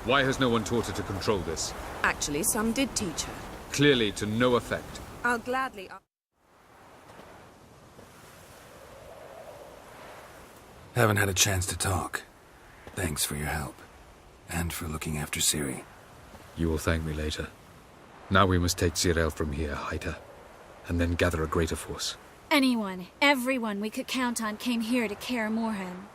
Why has no one taught her to control this? Actually, some did teach her. Clearly to no effect. I'll gladly... Haven't had a chance to talk. Thanks for your help. And for looking after Ciri. You will thank me later. Now we must take Cyril from here, hide her, and then gather a greater force. Anyone, everyone we could count on came here to Kaer Morhen.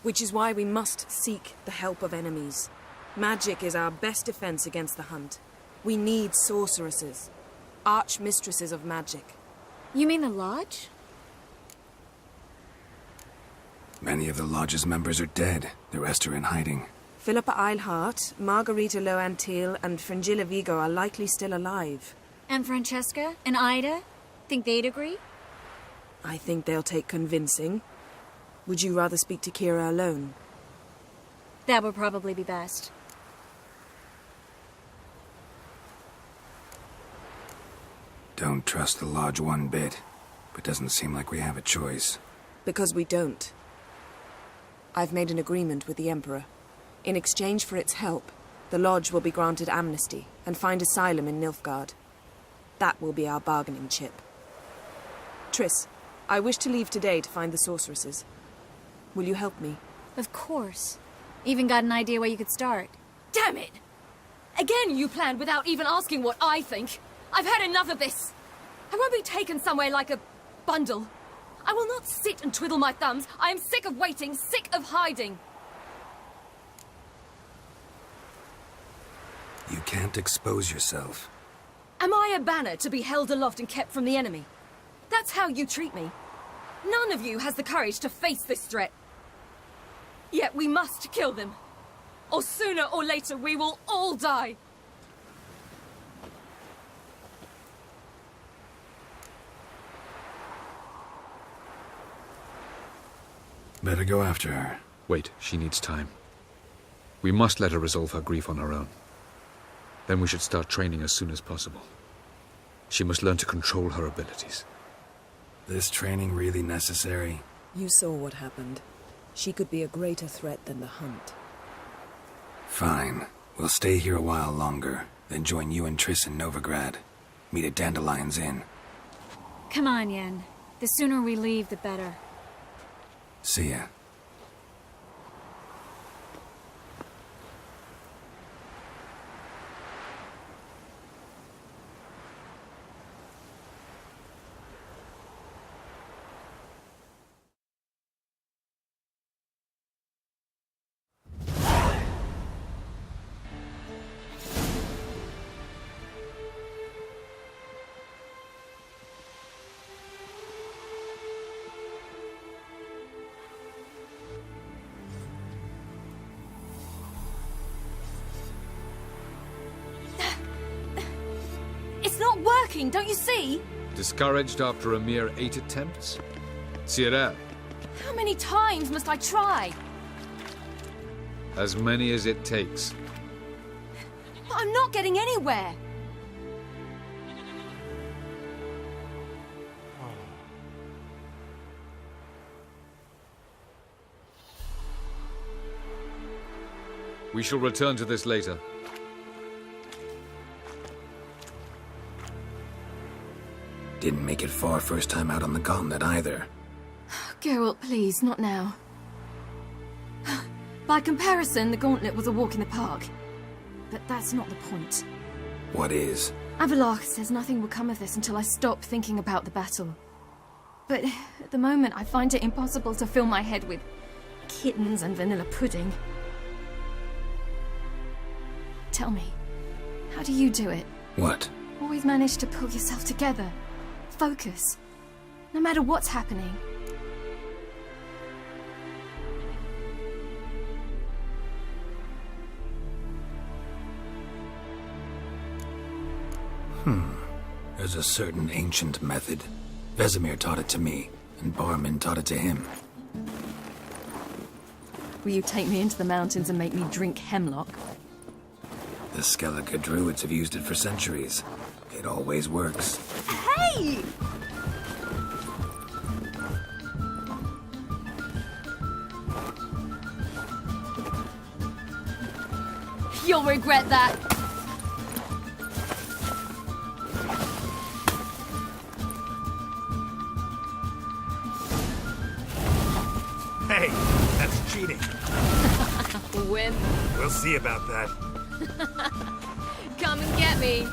Which is why we must seek the help of enemies. Magic is our best defense against the hunt. We need sorceresses. Archmistresses of magic. You mean the Lodge? Many of the Lodge's members are dead. The rest are in hiding. Philippa Eilhart, Margarita Loantil, and Fringilla Vigo are likely still alive. And Francesca and Ida? Think they'd agree? I think they'll take convincing. Would you rather speak to Kira alone? That would probably be best. Don't trust the Lodge one bit, but doesn't seem like we have a choice. Because we don't. I've made an agreement with the Emperor. In exchange for its help, the Lodge will be granted amnesty and find asylum in Nilfgaard. That will be our bargaining chip. Triss, I wish to leave today to find the sorceresses. Will you help me? Of course. Even got an idea where you could start. Damn it! Again you planned without even asking what I think. I've had enough of this. I won't be taken somewhere like a bundle. I will not sit and twiddle my thumbs. I am sick of waiting, sick of hiding. You can't expose yourself. Am I a banner to be held aloft and kept from the enemy? That's how you treat me. None of you has the courage to face this threat. Yet we must kill them. Or sooner or later we will all die. Better go after her. Wait, she needs time. We must let her resolve her grief on her own. Then we should start training as soon as possible. She must learn to control her abilities. This training really necessary? You saw what happened. She could be a greater threat than the hunt. Fine. We'll stay here a while longer, then join you and Triss in Novigrad. Meet at Dandelion's Inn. Come on, Yen. The sooner we leave, the better. See ya. It's not working, don't you see? Discouraged after a mere 8 attempts? Cyril, How many times must I try? as many as it takes. But I'm not getting anywhere. We shall return to this later. Didn't make it far first time out on the gauntlet either. Geralt, please, not now. By comparison, the gauntlet was a walk in the park. But that's not the point. What is? Avalach says nothing will come of this until I stop thinking about the battle. But at the moment, I find it impossible to fill my head with kittens and vanilla pudding. Tell me, how do you do it? What? Always manage to pull yourself together. Focus. No matter what's happening. There's a certain ancient method. Vesemir taught it to me, and Barman taught it to him. Will you take me into the mountains and make me drink hemlock? The Skellige druids have used it for centuries. It always works. Hey! You'll regret that. Hey, that's cheating. Win. We'll see about that. Come and get me.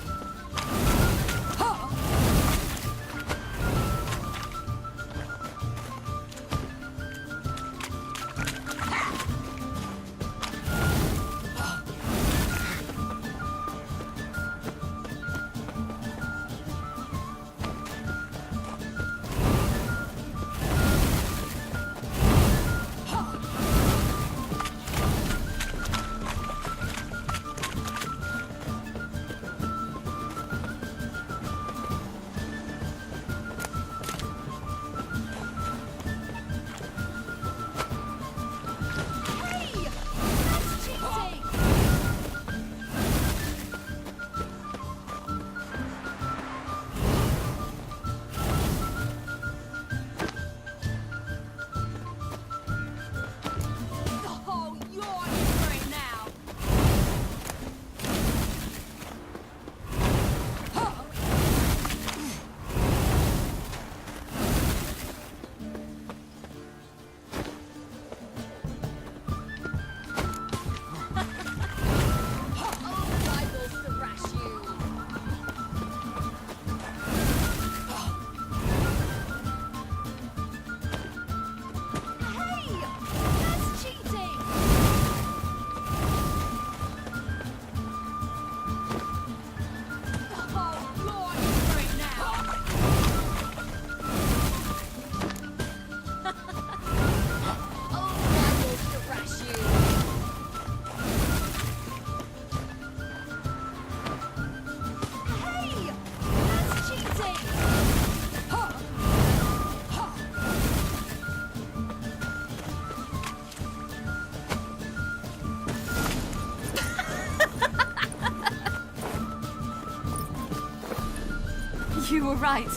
You were right.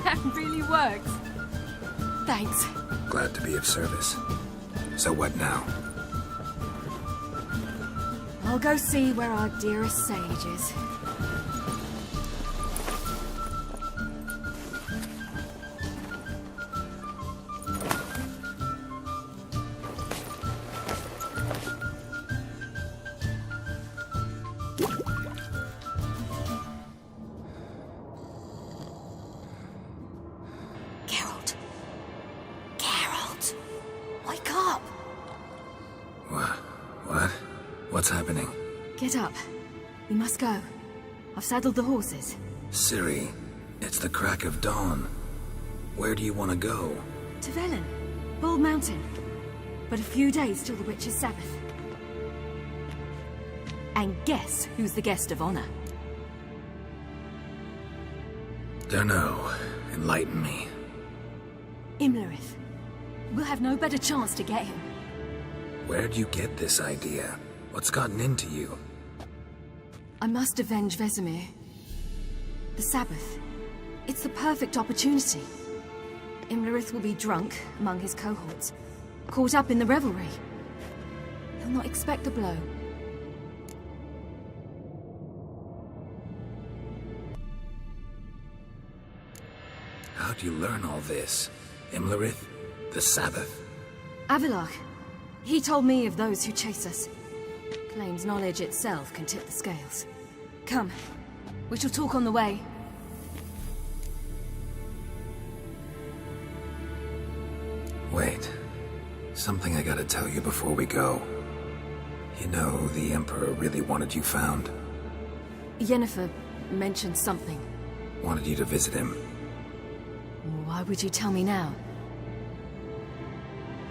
That really works. Thanks. Glad to be of service. So what now? I'll go see where our dearest sage is. Wake up! What? What's happening? Get up. We must go. I've saddled the horses. Ciri, it's the crack of dawn. Where do you want to go? To Velen. Bald Mountain. But a few days till the Witch's Sabbath. And guess who's the guest of honor? Dunno. Enlighten me. Imlerith. We'll have no better chance to get him. Where'd you get this idea? What's gotten into you? I must avenge Vesemir. The Sabbath. It's the perfect opportunity. Imlerith will be drunk among his cohorts, caught up in the revelry. He'll not expect the blow. How'd you learn all this? Imlerith? The Sabbath? Avilark. He told me of those who chase us. Claims knowledge itself can tip the scales. Come. We shall talk on the way. Wait. Something I gotta tell you before we go. You know, the Emperor really wanted you found. Yennefer mentioned something. Wanted you to visit him. Why would you tell me now?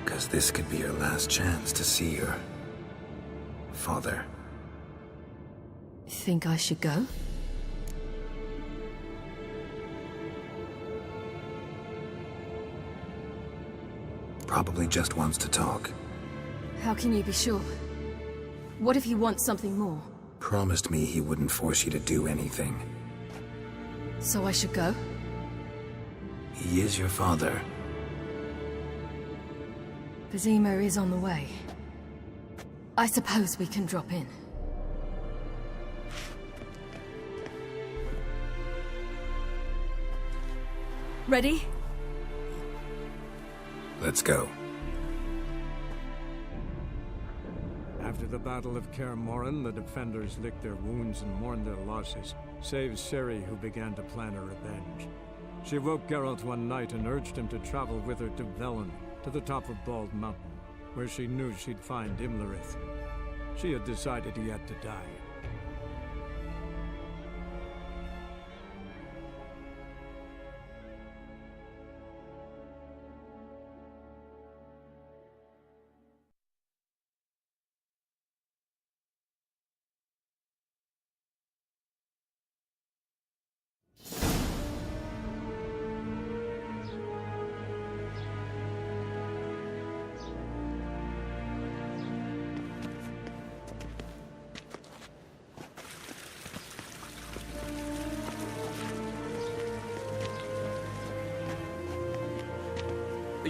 'Cause this could be your last chance to see your father. Think I should go? Probably just wants to talk. How can you be sure? What if he wants something more? Promised me he wouldn't force you to do anything. So I should go? He is your father. Vesemir is on the way. I suppose we can drop in. Ready? Let's go. After the Battle of Kaer Morhen, the defenders licked their wounds and mourned their losses, save Ciri, who began to plan her revenge. She woke Geralt one night and urged him to travel with her to Velen, to the top of Bald Mountain, where she knew she'd find Imlerith. She had decided he had to die.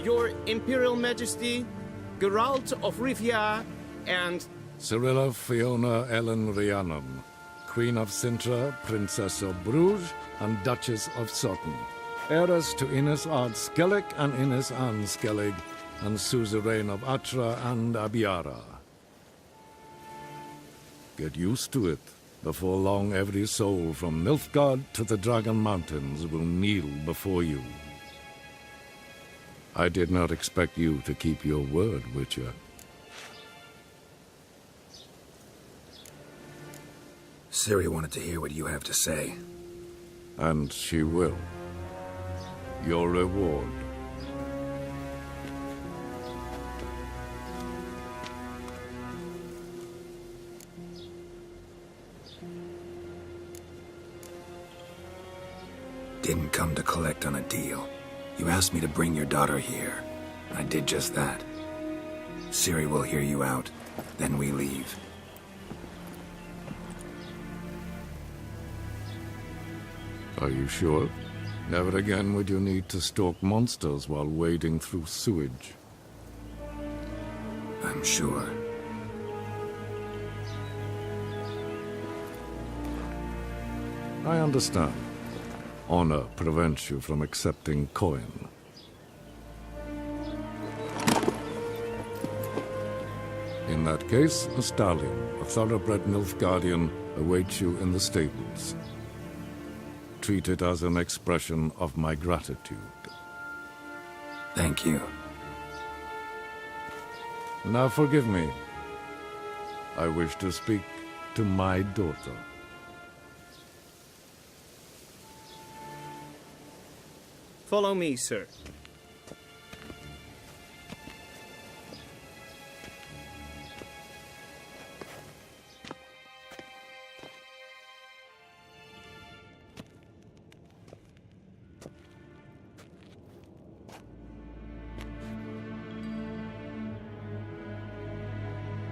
Your Imperial Majesty, Geralt of Rivia, and... Cirilla Fiona Ellen Rhiannon, Queen of Sintra, Princess of Bruges, and Duchess of Sutton. Heiress to Innes Ard Skellig and Innes Anne Skellig, and suzerain of Atra and Abiara. Get used to it. Before long, every soul from Nilfgaard to the Dragon Mountains will kneel before you. I did not expect you to keep your word, Witcher. Ciri wanted to hear what you have to say. And she will. Your reward. Didn't come to collect on a deal. You asked me to bring your daughter here. I did just that. Ciri will hear you out. Then we leave. Are you sure? Never again would you need to stalk monsters while wading through sewage. I'm sure. I understand. Honor prevents you from accepting coin. In that case, a stallion, a thoroughbred Nilfgaardian, awaits you in the stables. Treat it as an expression of my gratitude. Thank you. Now forgive me. I wish to speak to my daughter. Follow me, sir.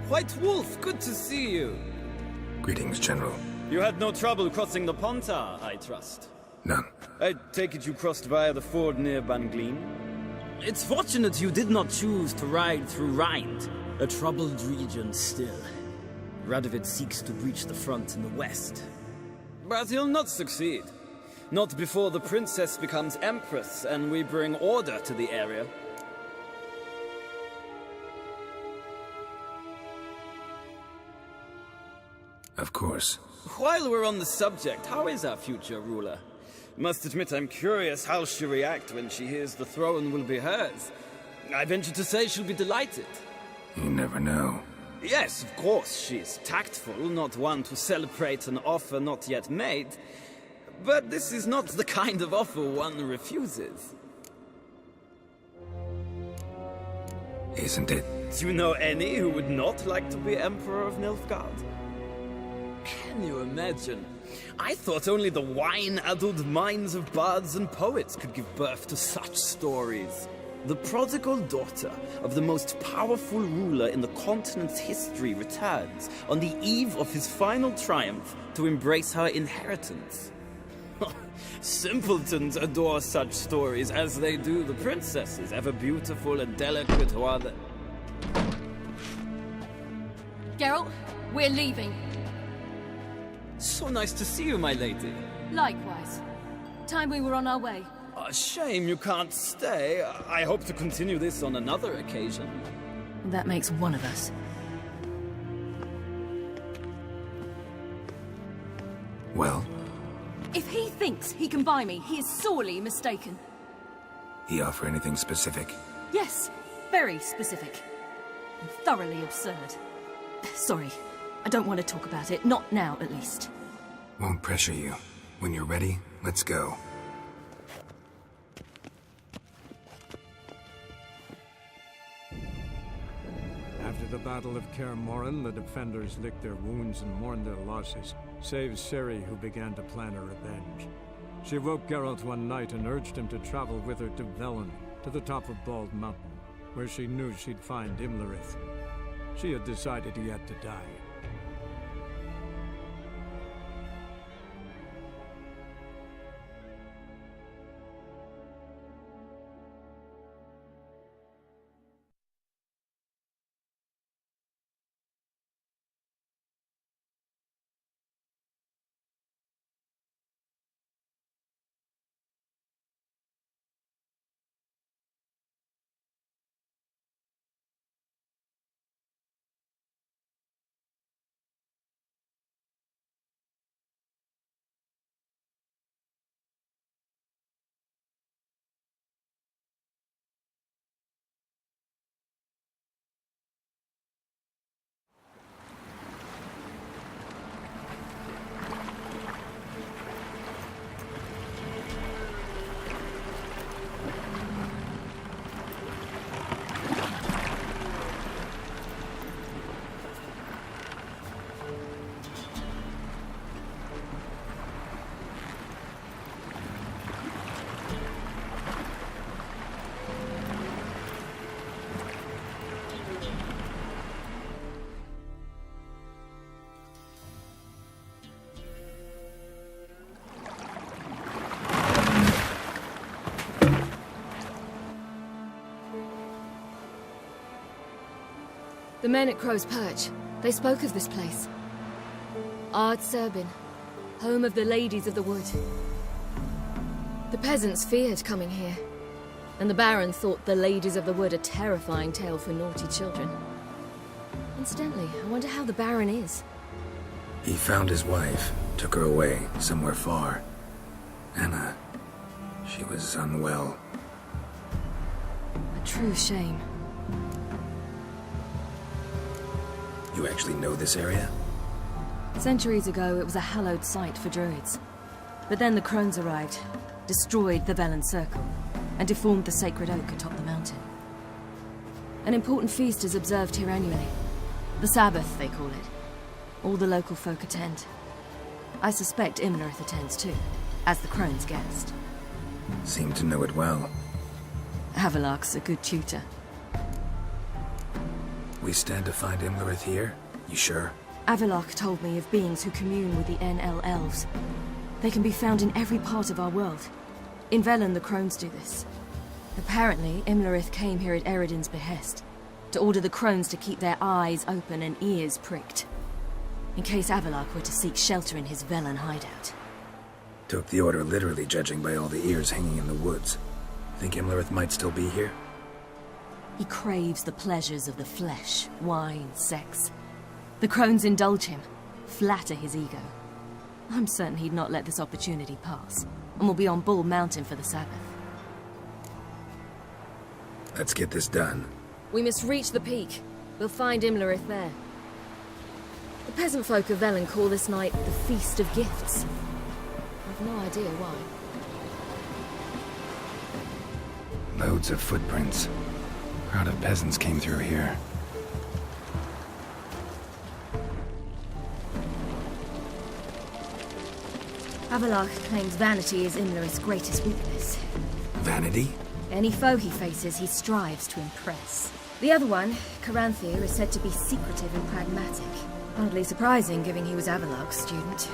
White Wolf, good to see you. Greetings, General. You had no trouble crossing the Pontar, I trust. None. I take it you crossed via the ford near Banglin? It's fortunate you did not choose to ride through Rind, a troubled region still. Radovid seeks to breach the front in the west. But he'll not succeed. Not before the princess becomes empress and we bring order to the area. Of course. While we're on the subject, how is our future ruler? Must admit I'm curious how she'll react when she hears the throne will be hers. I venture to say she'll be delighted. You never know. Yes, of course, she's tactful, not one to celebrate an offer not yet made. But this is not the kind of offer one refuses. Isn't it? Do you know any who would not like to be Emperor of Nilfgaard? Can you imagine? I thought only the wine-addled minds of bards and poets could give birth to such stories. The prodigal daughter of the most powerful ruler in the continent's history returns on the eve of his final triumph to embrace her inheritance. Simpletons adore such stories as they do the princesses, ever beautiful and delicate who are the... Geralt, we're leaving. So nice to see you, my lady. Likewise. Time we were on our way. A shame you can't stay. I hope to continue this on another occasion. That makes one of us. Well, If he thinks he can buy me, he is sorely mistaken. he offer anything specific? Yes, very specific. And thoroughly absurd. Sorry, I don't want to talk about it. Not now, at least. Won't pressure you. When you're ready, let's go. After the Battle of Kaer Morhen, the defenders licked their wounds and mourned their losses, save Ciri, who began to plan a revenge. She woke Geralt one night and urged him to travel with her to Velen, to the top of Bald Mountain, where she knew she'd find Imlerith. She had decided he had to die. The men at Crow's Perch, they spoke of this place. Ard Serbin, home of the Ladies of the Wood. The peasants feared coming here, and the Baron thought the Ladies of the Wood a terrifying tale for naughty children. Incidentally, I wonder how the Baron is. He found his wife, took her away, somewhere far. Anna, she was unwell. A true shame. You actually know this area? Centuries ago, it was a hallowed site for druids. But then the crones arrived, destroyed the Velen Circle, and deformed the sacred oak atop the mountain. An important feast is observed here annually. The Sabbath, they call it. All the local folk attend. I suspect Imlerith attends too, as the crone's guest. Seem to know it well. Havelark's a good tutor. We stand to find Imlerith here? You sure? Avilark told me of beings who commune with the NL elves. They can be found in every part of our world. In Velen, the crones do this. Apparently, Imlerith came here at Eredin's behest, to order the crones to keep their eyes open and ears pricked, in case Avilark were to seek shelter in his Velen hideout. Took the order literally, judging by all the ears hanging in the woods. Think Imlerith might still be here? He craves the pleasures of the flesh, wine, sex. The crones indulge him, flatter his ego. I'm certain he'd not let this opportunity pass, and will be on Bull Mountain for the Sabbath. Let's get this done. We must reach the peak. We'll find Imlerith there. The peasant folk of Velen call this night the Feast of Gifts. I've no idea why. Loads of footprints. Crowd of peasants came through here. Avilark claims vanity is Imlerith's greatest weakness. Vanity? Any foe he faces, he strives to impress. The other one, Caranthir, is said to be secretive and pragmatic. Hardly surprising, given he was Avilark's student.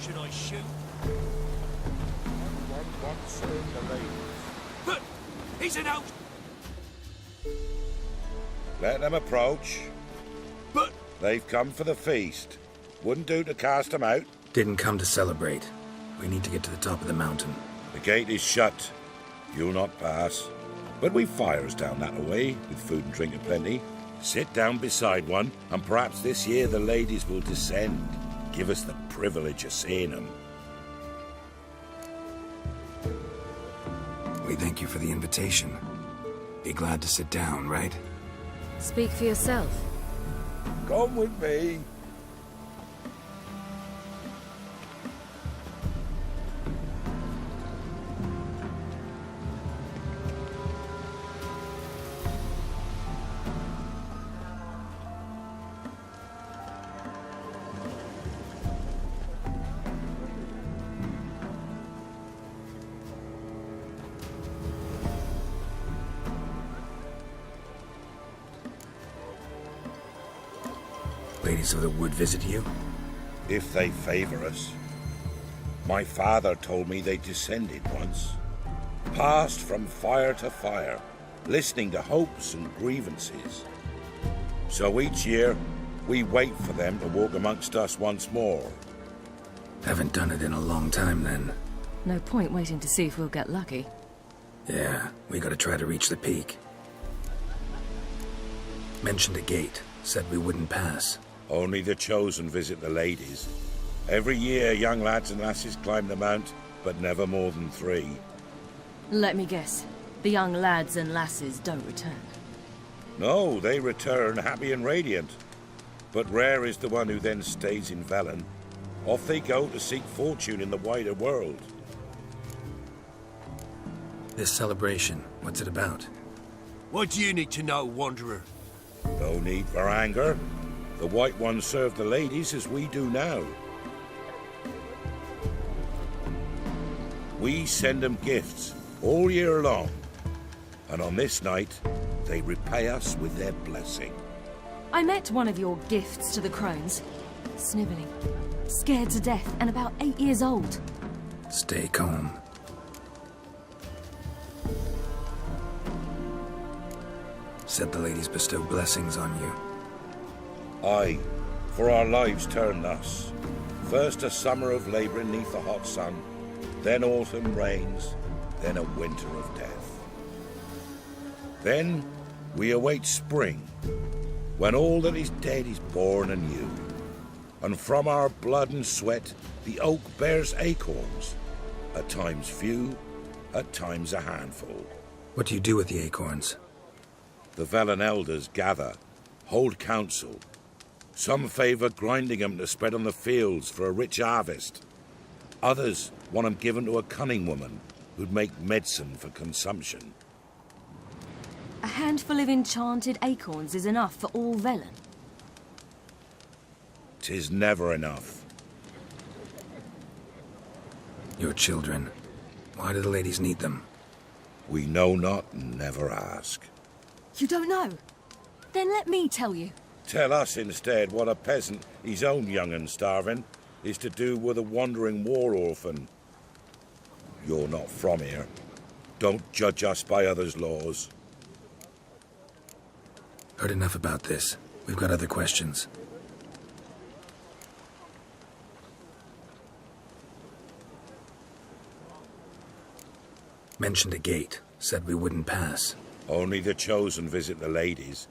Should I shoot? One wants the ladies. But he's an out. Let them approach. But... They've come for the feast. Wouldn't do to cast them out. Didn't come to celebrate. We need to get to the top of the mountain. The gate is shut. You'll not pass. But we've fires down that way, with food and drink aplenty. Sit down beside one, and perhaps this year the ladies will descend. Give us the privilege of seeing them. We thank you for the invitation. Be glad to sit down, right? Speak for yourself. Come with me. Ladies of the Wood visit you? If they favor us. My father told me they descended once. Passed from fire to fire, listening to hopes and grievances. So each year, we wait for them to walk amongst us once more. Haven't done it in a long time, then. No point waiting to see if we'll get lucky. Yeah, we gotta try to reach the peak. Mentioned a gate. Said we wouldn't pass. Only the chosen visit the ladies. Every year, young lads and lasses climb the mount, but never more than 3. Let me guess. The young lads and lasses don't return. No, they return happy and radiant. But rare is the one who then stays in Velen. Off they go to seek fortune in the wider world. This celebration, what's it about? What do you need to know, Wanderer? No need for anger. The White Ones serve the ladies as we do now. We send them gifts all year long. And on this night, they repay us with their blessing. I met one of your gifts to the crones. Snivelling. Scared to death and about 8 years old. Stay calm. Said the ladies bestow blessings on you. Aye, for our lives turn thus. First a summer of labouring neath the hot sun, then autumn rains, then a winter of death. Then we await spring, when all that is dead is born anew. And from our blood and sweat the oak bears acorns, at times few, at times a handful. What do you do with the acorns? The Velen elders gather, hold council. Some favour grinding them to spread on the fields for a rich harvest. Others want them given to a cunning woman who'd make medicine for consumption. A handful of enchanted acorns is enough for all Velen. 'Tis never enough. Your children. Why do the ladies need them? We know not and never ask. You don't know? Then let me tell you. Tell us instead what a peasant, his own young and starving, is to do with a wandering war orphan. You're not from here. Don't judge us by others' laws. Heard enough about this. We've got other questions. Mentioned a gate. Said we wouldn't pass. Only the chosen visit the ladies.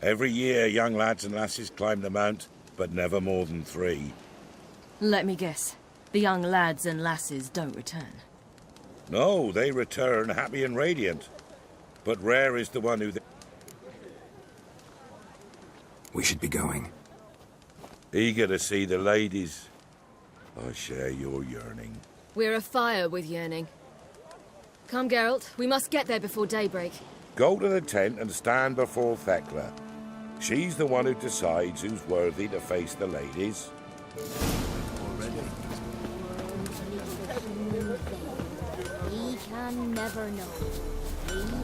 Every year, young lads and lasses climb the mount, but never more than 3. Let me guess. The young lads and lasses don't return. No, they return happy and radiant. But rare is the one who... We should be going. Eager to see the ladies. I share your yearning. We're afire with yearning. Come, Geralt. We must get there before daybreak. Go to the tent and stand before Thekla. She's the one who decides who's worthy to face the ladies. We can never know.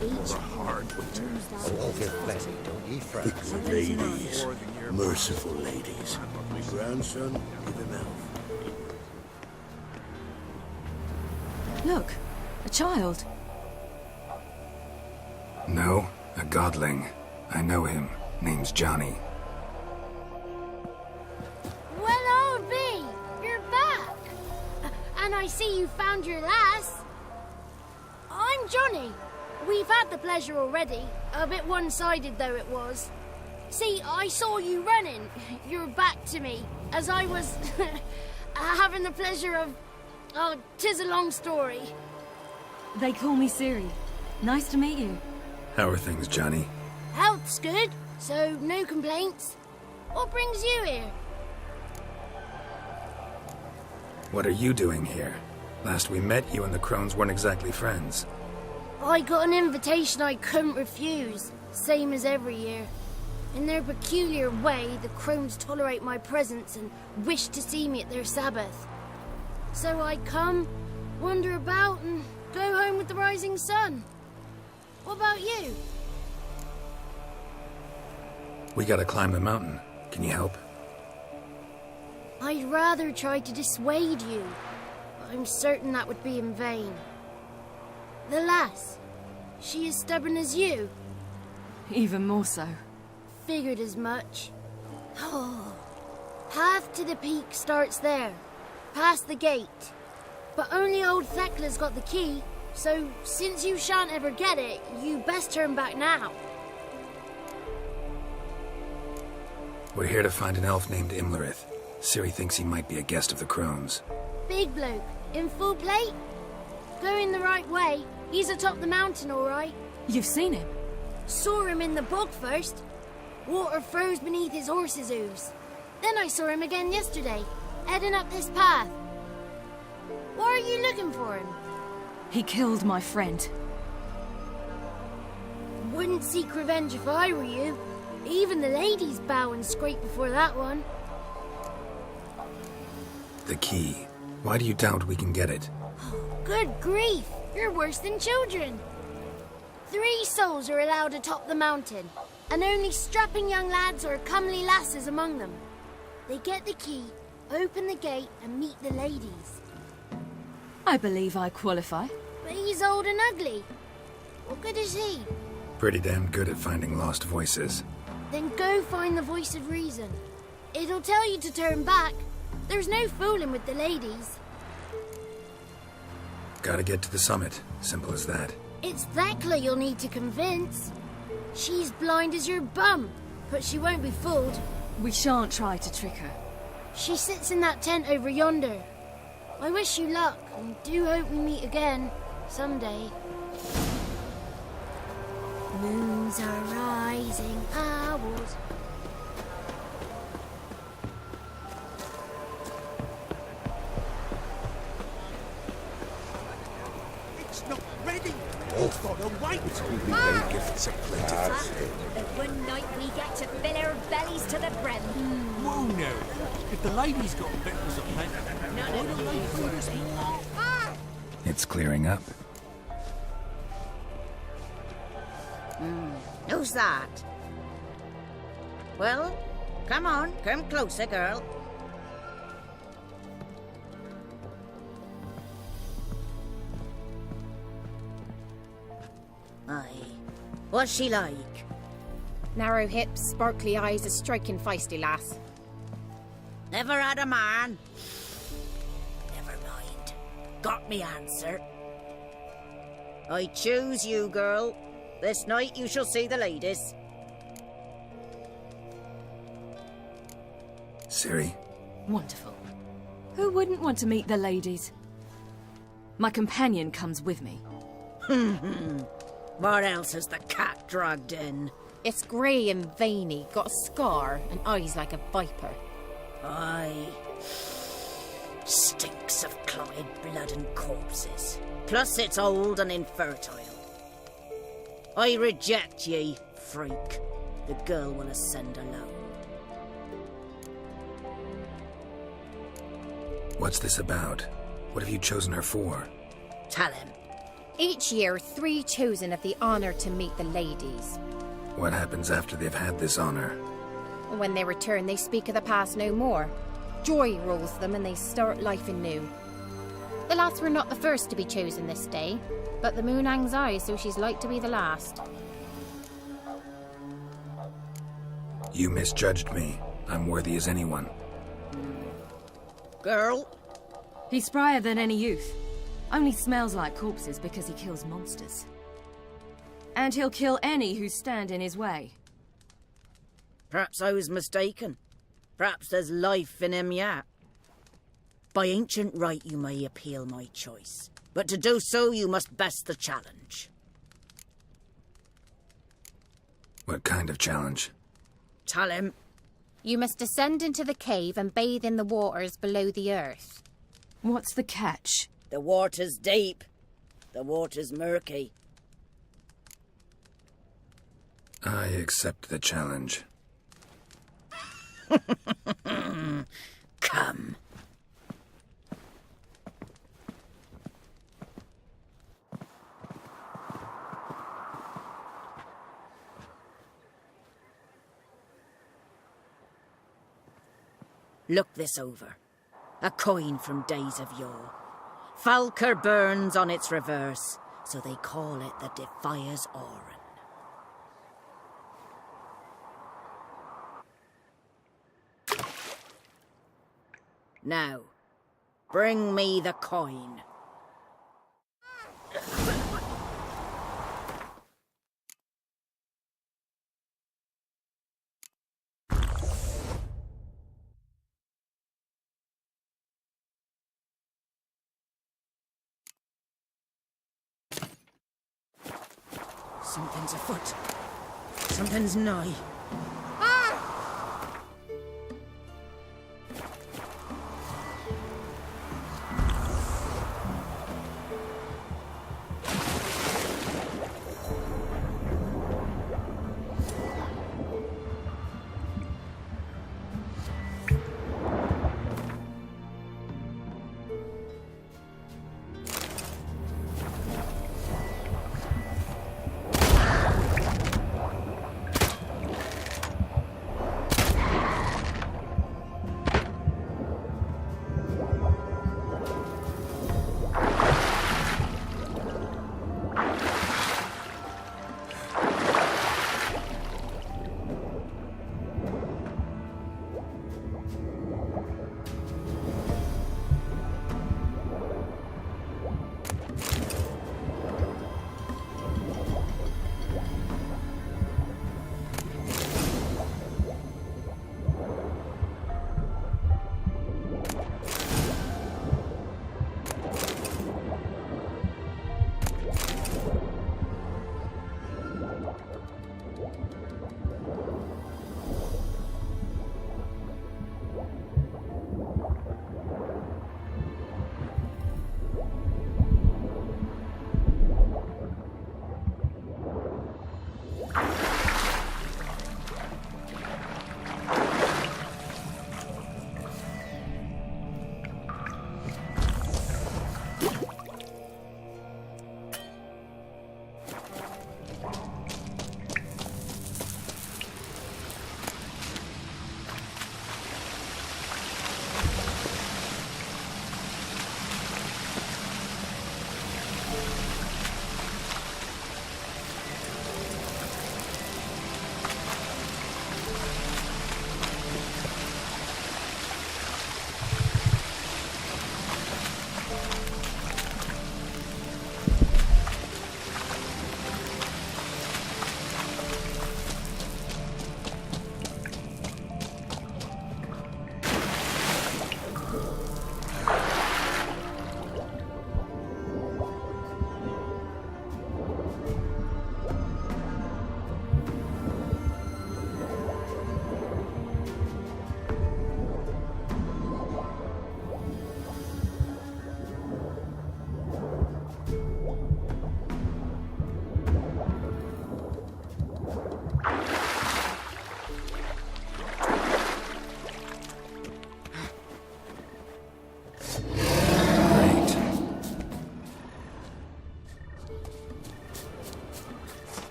We're hard winters. Oh, give blessing, don't ye fret. Ladies, merciful ladies. My grandson, give him health. Look, a child. No, a godling. I know him. Name's Johnny. Well, old B, you're back. And I see you found your lass. I'm Johnny. We've had the pleasure already. A bit one-sided though it was. See, I saw you running, your back to me, as I was having the pleasure of... Oh, 'tis a long story. They call me Ciri. Nice to meet you. How are things, Johnny? Health's good, so no complaints. What brings you here? What are you doing here? Last we met, you and the Crones weren't exactly friends. I got an invitation I couldn't refuse, same as every year. In their peculiar way, the Crones tolerate my presence and wish to see me at their Sabbath. So I come, wander about, and go home with the rising sun. What about you? We gotta climb the mountain. Can you help? I'd rather try to dissuade you. I'm certain that would be in vain. The lass, she as stubborn as you? Even more so. Figured as much. Oh, path to the peak starts there, past the gate. But only old Thekla's got the key, so since you shan't ever get it, you best turn back now. We're here to find an elf named Imlerith. Ciri thinks he might be a guest of the Crones. Big bloke, in full plate? Going the right way, he's atop the mountain all right. You've seen him? Saw him in the bog first. Water froze beneath his horse's hooves. Then I saw him again yesterday, heading up this path. Why are you looking for him? He killed my friend. Wouldn't seek revenge if I were you. Even the ladies bow and scrape before that one. The key. Why do you doubt we can get it? Good grief, you're worse than children. 3 souls are allowed atop the mountain, and only strapping young lads or comely lasses among them. They get the key, open the gate, and meet the ladies. I believe I qualify. But he's old and ugly. What good is he? Pretty damn good at finding lost voices. Then go find the voice of reason. It'll tell you to turn back. There's no fooling with the ladies. Gotta get to the summit. Simple as that. It's Thekla you'll need to convince. She's blind as your bum, but she won't be fooled. We shan't try to trick her. She sits in that tent over yonder. I wish you luck, and do hope we meet again, someday. Moons are rising, owls. It's not ready. It's gotta wait. Gifts are plentiful. The one night we get to fill our bellies to the brim. Whoa now. If the ladies got victuals of plenty, why don't they feed us more? It's clearing up. Who's that? Well, come on, come closer, girl. Aye. What's she like? Narrow hips, sparkly eyes, a striking feisty lass. Never had a man. Never mind. Got me answer. I choose you, girl. This night you shall see the ladies. Ciri? Wonderful. Who wouldn't want to meet the ladies? My companion comes with me. What else has the cat dragged in? It's grey and veiny, got a scar, and eyes like a viper. Aye. Stinks of clotted blood and corpses. Plus it's old and infertile. I reject ye, freak. The girl will ascend alone. What's this about? What have you chosen her for? Tell him. Each year, 3 chosen have the honour to meet the ladies. What happens after they've had this honor? When they return, they speak of the past no more. Joy rules them and they start life anew. The lads were not the first to be chosen this day, but the moon hangs high, so she's like to be the last. You misjudged me. I'm worthy as anyone. Girl? He's sprier than any youth. Only smells like corpses because he kills monsters. And he'll kill any who stand in his way. Perhaps I was mistaken. Perhaps there's life in him yet. By ancient right you may appeal my choice, but to do so you must best the challenge. What kind of challenge? Tell him. You must descend into the cave and bathe in the waters below the earth. What's the catch? The water's deep. The water's murky. I accept the challenge. Come. Look this over. A coin from days of yore. Falker burns on its reverse, so they call it the Defier's Oran. Now, bring me the coin. Something's afoot. Something's nigh.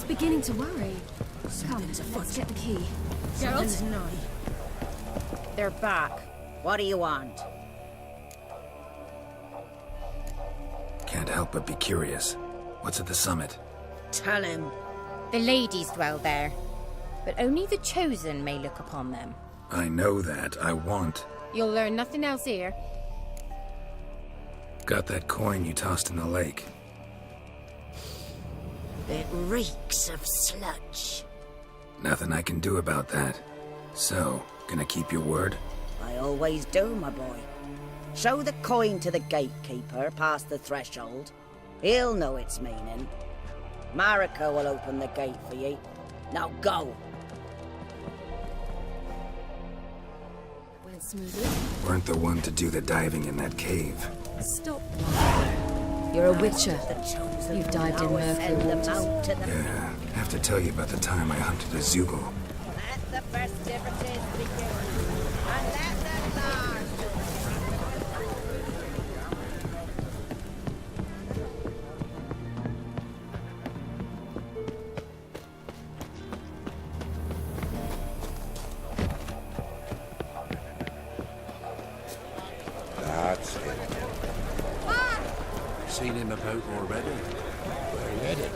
Beginning to worry. Something's afoot. Let's get the key. Geralt? They're back. What do you want? Can't help but be curious. What's at the summit? Tell him. The ladies dwell there, but only the chosen may look upon them. I know that. I want. You'll learn nothing else here. Got that coin you tossed in the lake. It reeks of sludge. Nothing I can do about that. So, gonna keep your word? I always do, my boy. Show the coin to the gatekeeper past the threshold. He'll know its meaning. Marika will open the gate for you. Now go! Went smoothly. Weren't the one to do the diving in that cave. Stop. You're a witcher. You've dived in murky waters. Yeah, have to tell you about the time I hunted a Zugel. Let the festivities begin. And let them last. That's it. Seen him about already? Where he headed?